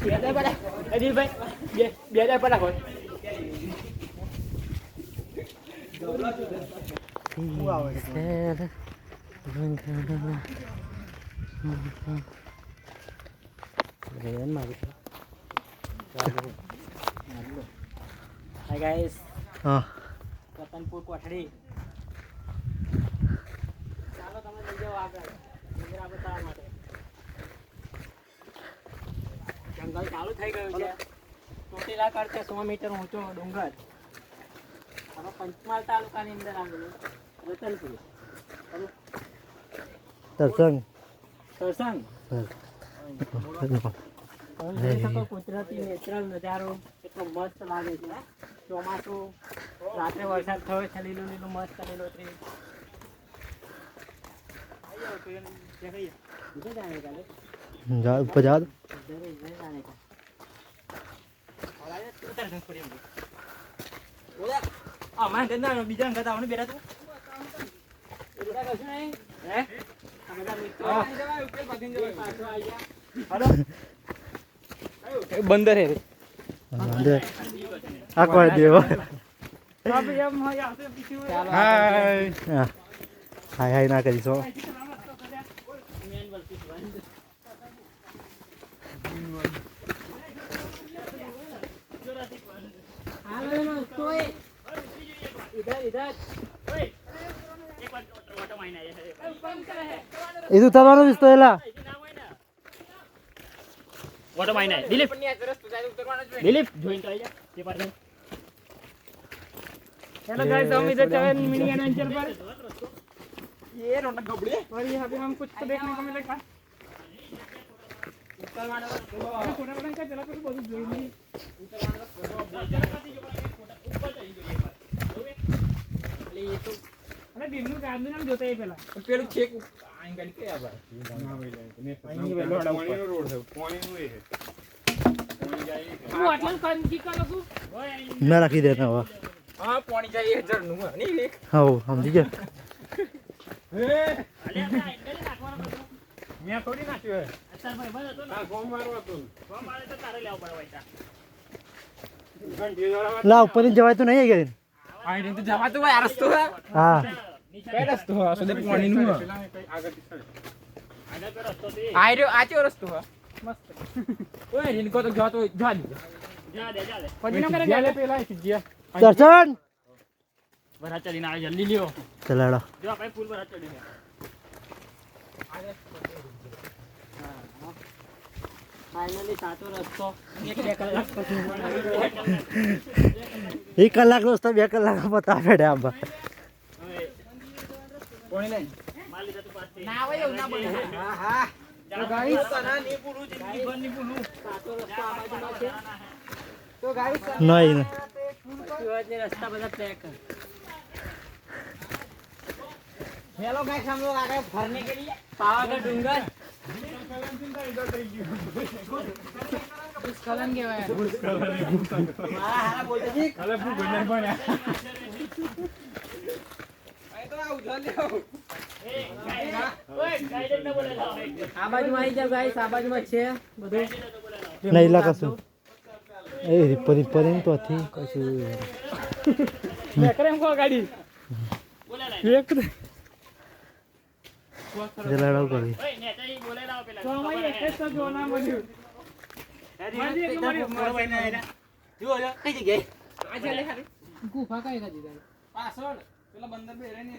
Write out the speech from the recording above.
Hi guys. Ratanpur Kothadi. ચાલો તમે લઈ જાઓ આગળ ડુંગરા બતાવવા માટે. જંગલ ચાલુ થઈ ગયું છે. ચોટીલા કરતે 100 મીટર ઊંચો ડુંગર. હવે પંચમહાલ તાલુકાની અંદર આવેલું રતનપુર. તરસંગ કુદરતી નેચરલ નજારો એટલો મસ્ત લાગે છે. ચોમાસું રાત્રે વરસાદ થયો છે, લીલું લીલું મસ્ત લીલોતરી. જા ઉપર જા બીજા બેઠા તું બંદર હે આકવા દેવો હાય હાય ના કરીશો ಇದು ತರવાનો ವಿಸ್ತು ಇಲ್ಲ ઓટો માઈને દિલીપ દિલીપ જોઈન કરી જા તે પર हेलो गाइस हम इधर चले मिनी एडवेंचर पर ये रौनक गबड़े और यहाँ पे हम कुछ तो देखने को मिलेगा ऊपर वाला छोटा बड़ा का चला तो बहुत जोर नहीं ऊपर चाहिए ये तो अरे दिन નું કામ નામ જોતા એ પેલા પેલું છેક આઈ ગાડી કે આવા ના ભાઈ મે પાણી વેલો પાણીનો રોડ છે પાણીનું એ છે પાણી જાય હું આટલું કાંજી કરું ના રાખી દેતા હો હા પાણી જાય 1000 નું નહીં એક હા સમજી ગયા હે અલે આ એટલે નાખવાનો મે થોડી નાખ્યો હે અત્યારે ભાઈ બસ હતો ને હા ગોમ મારવા તો ગોમ મારે તો તારે લેવા પડે વાયતા લા ઉપર જવાય તો નહીં ગયા આ રીતે જવા તો ભાઈ આ રસ્તો હે હા કઈ રસ્તો હે સુદે પાણી નું હે આગળ પે રસ્તો તે આ ચો રસ્તો હે મસ્ત ઓય ઇનકો તો જો તો જા દે પછી ન કરે ગેલે પેલા ગયા દર્શન બરા ચલીને આવે જલ્દી લ્યો ચલાડો જો આપણે પુલ પર ચડી ગયા ફાઇનલી સાચો રસ્તો 1-2 કલાક પછી 1 કલાક રસ્તો 2 કલાક પતા પડે આબા કોણી લઈ માર લીધા તું પાસ ના આવે એવું ના બને હા હા તો ગાઈસ સના ની પૂરું જિંદગી ભર ની પૂરું સાચો રસ્તો આ બાજુમાં છે તો ગાઈસ નહીં ને રસ્તા બધા પેક हेलो गाइस हम लोग आ गए भरने के लिए पावागढ़ डूंगर भूस्खलन के हुए हां बोलते जी अरे भू बनने बने अरे तो उधर ले आओ ओए गाइडेड न बोले आ बाजू में आई जाओ गाइस आ बाजू में છે બધું નહીં લાગશું એ પરી તો હતી કશું મે કરે એમ કો ગાડી બોલે લા એક જલાડો કરી ઓય નેતાજી બોલે લાવ પેલા તો અમારી એક જ જો ના મળ્યું માજી એક મારી ભાઈ ના આયા જો કઈ જગ્યાએ આ છે લે ગુફા કઈ જગ્યાએ પાછળ પેલા બંદર બે રહે ને